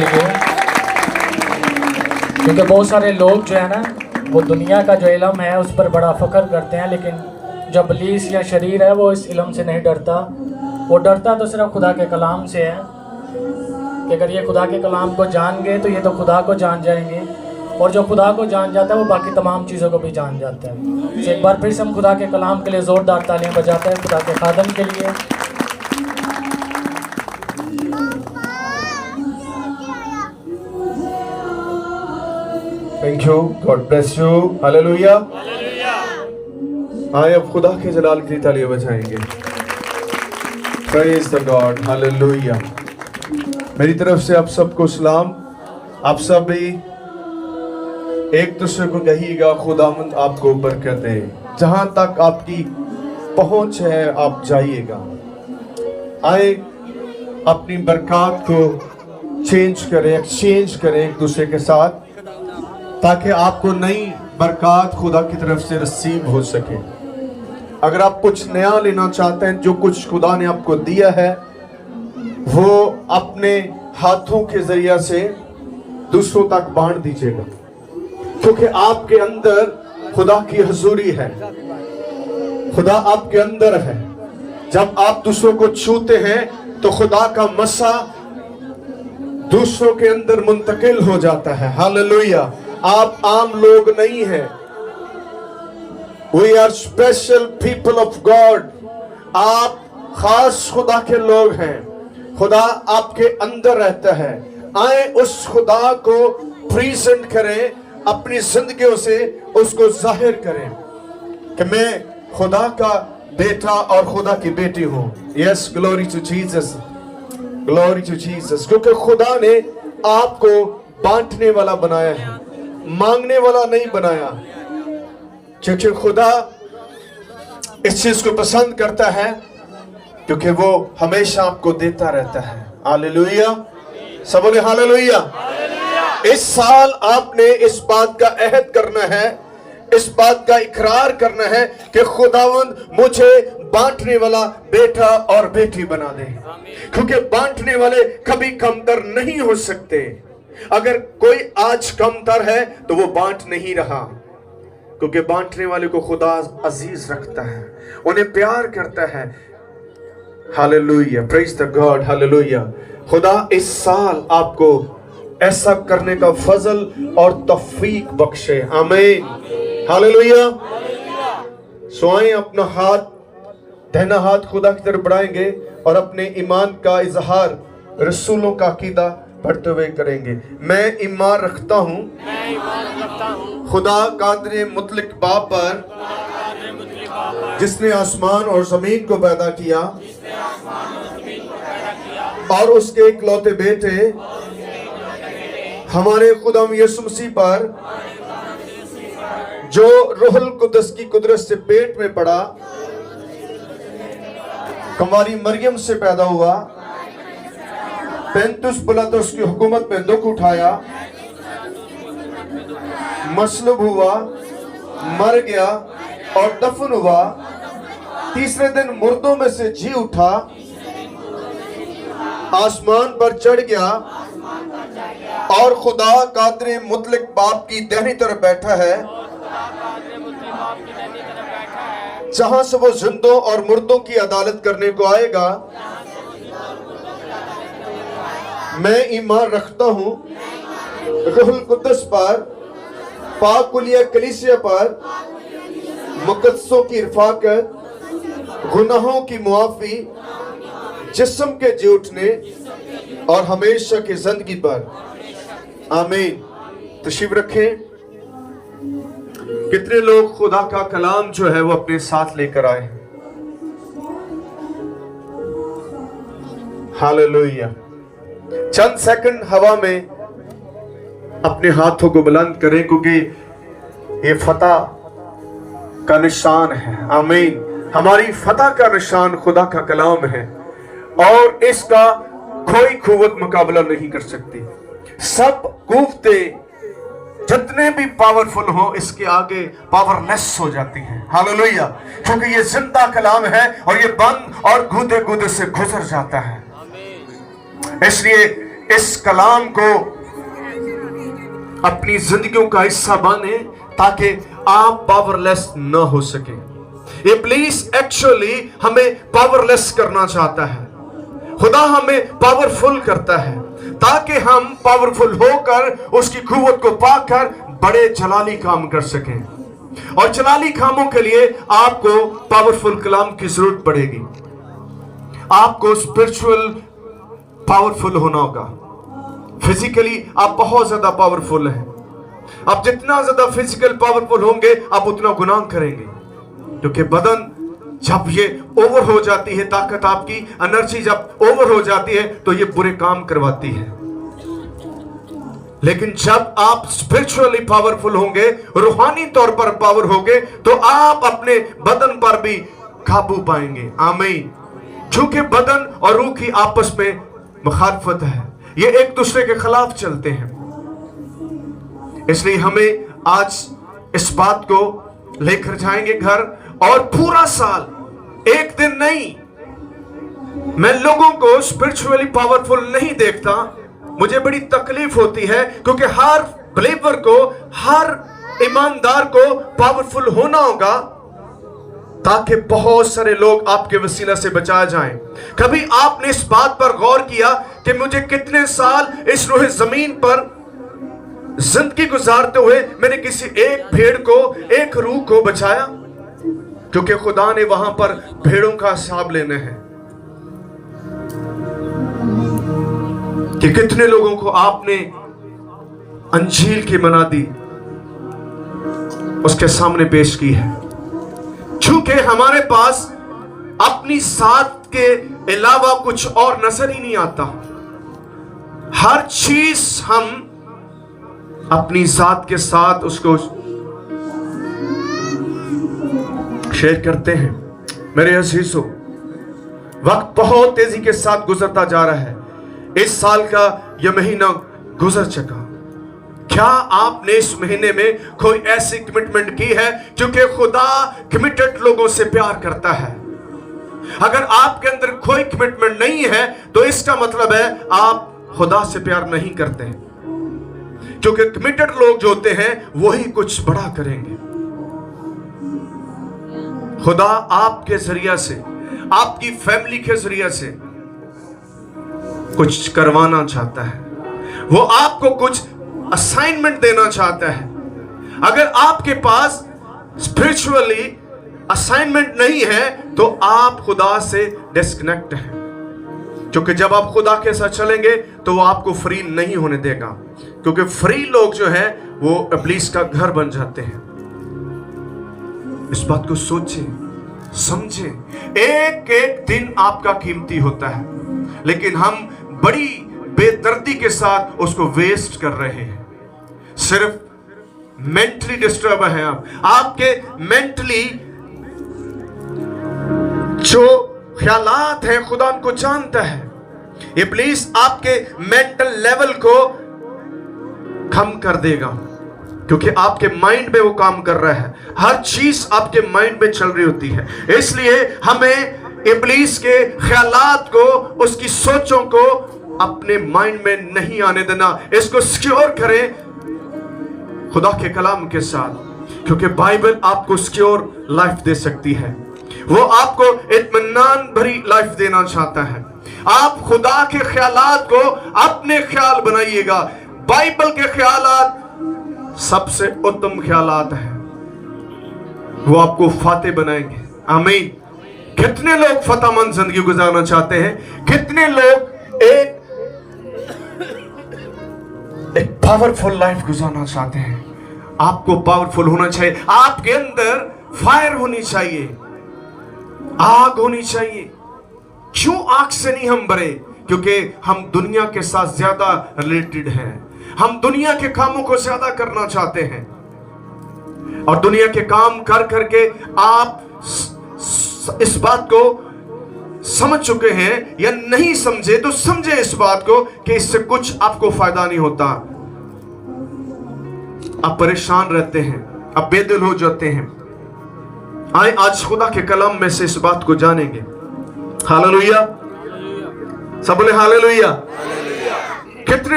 लिए, क्योंकि बहुत सारे लोग जो है ना वो दुनिया का जो इल्म है उस पर बड़ा फ़ख्र करते हैं, लेकिन जो इब्लीस या शरीर है वो इस इल्म से नहीं डरता। वो डरता तो सिर्फ खुदा के कलाम से है कि अगर ये खुदा के कलाम को जान गए तो ये तो खुदा को जान जाएंगे, और जो खुदा को जान जाता है वो बाकी तमाम चीज़ों को भी जान जाता है। तो एक बार फिर से हम खुदा के कलाम के लिए ज़ोरदार तालियां बजाते हैं, खुदा के खादम के लिए। Thank you, God bless you, hallelujah. आए अब खुदा के जलाल की तालियां बजाएंगे। Praise the God, hallelujah. मेरी तरफ से आप सबको सलाम। आप सब भी एक दूसरे को कहिएगा खुदावंद आपको बरकत दे। जहां तक आपकी पहुंच है आप जाइएगा। आए अपनी बरकत को चेंज करें, एक्सचेंज करें एक दूसरे के साथ, ताकि आपको नई बरकत खुदा की तरफ से रिसीव हो सके। अगर आप कुछ नया लेना चाहते हैं, जो कुछ खुदा ने आपको दिया है वो अपने हाथों के जरिया से दूसरों तक बांट दीजिएगा, क्योंकि आपके अंदर खुदा की हुजूरी है, खुदा आपके अंदर है। जब आप दूसरों को छूते हैं तो खुदा का मसा दूसरों के अंदर मुंतकिल हो जाता है। हालेलुया। आप आम लोग नहीं हैं, we are special people of God. आप खास खुदा के लोग हैं। खुदा आपके अंदर रहता है। आए उस खुदा को प्रेजेंट करें, अपनी जिंदगियों से उसको जाहिर करें कि मैं खुदा का बेटा और खुदा की बेटी हूं। Yes, glory to Jesus, glory to Jesus. क्योंकि खुदा ने आपको बांटने वाला बनाया है, मांगने वाला नहीं बनाया। क्योंकि खुदा इस चीज को पसंद करता है, क्योंकि वो हमेशा आपको देता रहता है। हालेलुया, सब बोले हालेलुया। इस साल आपने इस बात का अहद करना है, इस बात का इकरार करना है कि खुदावंद मुझे बांटने वाला बेटा और बेटी बना दे, क्योंकि बांटने वाले कभी कमतर नहीं हो सकते। अगर कोई आज कमतर है तो वो बांट नहीं रहा, क्योंकि बांटने वाले को खुदा अजीज रखता है, उन्हें प्यार करता है। Hallelujah, praise the God, hallelujah. खुदा इस साल आपको ऐसा करने का फजल और तौफीक बख्शे। आमीन, हालेलुया। सो आए अपना हाथ, दाहिना हाथ खुदा की तरफ बढ़ाएंगे और अपने ईमान का इजहार रसूलों का अकीदा पढ़ते हुए करेंगे। मैं ईमान रखता हूँ खुदा कादिर मुतलक बाप पर, जिसने आसमान और जमीन को पैदा किया, और उसके इकलौते बेटे हमारे खुदाम यीशु मसीह पर, जो रूहुल कुद्दस की कुदरत से पेट में पड़ा, कुंवारी मरियम से पैदा हुआ, पेंतुस पिलातुस की हुकूमत में दुख उठाया, मसलूब हुआ, मर गया और दफन हुआ, तीसरे दिन मुर्दों में से जी उठा, आसमान पर चढ़ गया और खुदा कादिर मुतलक बाप की दाहिनी तरफ बैठा है, जहां से वो जिंदों और मुर्दों की अदालत करने को आएगा। मैं ईमान रखता हूँ रूहुल कुद्दस पर, पाक कुलिया कलीसिया पर, मुकद्दसों की रफाकत, गुनाहों की मुआफी, जिस्म के जी उठने और हमेशा की जिंदगी पर। आमीन। तशरीफ रखें। कितने लोग खुदा का कलाम जो है वो अपने साथ लेकर आए हैं? हालेलुया। चंद सेकंड हवा में अपने हाथों को बुलंद करें, क्योंकि ये फतह का निशान है। आमीन। हमारी फतह का निशान खुदा का कलाम है, और इसका कोई कुव्वत मुकाबला नहीं कर सकती। सब कुव्वतें जितने भी पावरफुल हो, इसके आगे पावरलेस हो जाती हैं। हालेलुया। क्योंकि ये जिंदा कलाम है और ये बंद और गूदे गूदे से गुजर जाता है। इसलिए इस कलाम को अपनी जिंदगियों का हिस्सा बने ताकि आप पावरलेस न हो सके। इब्लीस एक्चुअली हमें पावरलेस करना चाहता है, खुदा हमें पावरफुल करता है ताकि हम पावरफुल होकर उसकी कुव्वत को पाकर बड़े जलाली काम कर सकें। और जलाली कामों के लिए आपको पावरफुल कलाम की जरूरत पड़ेगी। आपको स्पिरिचुअल पावरफुल होना होगा। फिजिकली आप बहुत ज्यादा पावरफुल हैं। आप जितना ज्यादा फिजिकल पावरफुल होंगे आप उतना गुनाह करेंगे, क्योंकि बदन जब ये ओवर हो जाती है, ताकत आपकी एनर्जी जब ओवर हो जाती है तो ये बुरे काम करवाती है। लेकिन जब आप स्पिरिचुअली पावरफुल होंगे, रूहानी तौर पर पावर होंगे, तो आप अपने बदन पर भी काबू पाएंगे। आमीन। क्योंकि बदन और रूह की आपस में मुखालफत है, ये एक दूसरे के खिलाफ चलते हैं। इसलिए हमें आज इस बात को लेकर जाएंगे घर, और पूरा साल, एक दिन नहीं। मैं लोगों को स्पिरिचुअली पावरफुल नहीं देखता, मुझे बड़ी तकलीफ होती है, क्योंकि हर बिलीवर को, हर ईमानदार को पावरफुल होना होगा ताकि बहुत सारे लोग आपके वसीला से बचाए जाएं। कभी आपने इस बात पर गौर किया कि मुझे कितने साल इस रोहे जमीन पर जिंदगी गुजारते हुए मैंने किसी एक भेड़ को, एक रूह को बचाया? क्योंकि खुदा ने वहां पर भेड़ों का हिसाब लेना है कि कितने लोगों को आपने अंजील की मनादी उसके सामने पेश की है। चूंकि हमारे पास अपनी साथ के अलावा कुछ और नजर ही नहीं आता, हर चीज हम अपनी जात के साथ उसको शेयर करते हैं। मेरे अजीजों, वक्त बहुत तेजी के साथ गुजरता जा रहा है। इस साल का यह महीना गुजर चुका। क्या आपने इस महीने में कोई ऐसी कमिटमेंट की है? क्योंकि खुदा कमिटेड लोगों से प्यार करता है। अगर आपके अंदर कोई कमिटमेंट नहीं है तो इसका मतलब है आप खुदा से प्यार नहीं करते हैं, क्योंकि कमिटेड लोग जो होते हैं वही कुछ बड़ा करेंगे। खुदा आपके जरिया से, आपकी फैमिली के जरिया से कुछ करवाना चाहता है। वो आपको कुछ असाइनमेंट देना चाहता है। अगर आपके पास स्पिरिचुअली असाइनमेंट नहीं है तो आप खुदा से डिस्कनेक्ट हैं, क्योंकि जब आप खुदा के साथ चलेंगे तो वो आपको फ्री नहीं होने देगा, क्योंकि फ्री लोग जो है वो इब्लीस का घर बन जाते हैं। इस बात को सोचें, समझें। एक एक दिन आपका कीमती होता है, लेकिन हम बड़ी बेदर्दी के साथ उसको वेस्ट कर रहे हैं। सिर्फ मेंटली डिस्टर्ब है आप, आपके मेंटली जो ख्यालात हैं खुदा उनको जानता है। इब्लीस आपके मेंटल लेवल को कम कर देगा, क्योंकि आपके माइंड में वो काम कर रहा है। हर चीज आपके माइंड में चल रही होती है। इसलिए हमें इब्लीस के ख्यालात को, उसकी सोचों को अपने माइंड में नहीं आने देना। इसको सिक्योर करें खुदा के कलाम के साथ, क्योंकि बाइबल आपको सिक्योर लाइफ दे सकती है। वो आपको इत्मीनान भरी लाइफ देना चाहता है। आप खुदा के ख्यालात को अपने ख्याल बनाइएगा। बाइबल के ख्यालात सबसे उत्तम ख्यालात हैं, वो आपको फातेह बनाएंगे। आमीन। कितने लोग फतेहमंद जिंदगी गुजारना चाहते हैं? कितने लोग एक पावरफुल लाइफ गुजारना चाहते हैं? आपको पावरफुल होना चाहिए। आपके अंदर फायर होनी चाहिए, आग होनी चाहिए। क्यों आग से नहीं हम भरे? क्योंकि हम दुनिया के साथ ज्यादा रिलेटेड हैं। हम दुनिया के कामों को ज्यादा करना चाहते हैं, और दुनिया के काम कर करके आप इस बात को समझ चुके हैं, या नहीं समझे तो समझे इस बात को कि इससे कुछ आपको फायदा नहीं होता। आप परेशान रहते हैं, आप बेदिल हो जाते हैं। आए आज खुदा के कलाम में से इस बात को जानेंगे। हालेलुया। सब बोले हालेलुया। कितने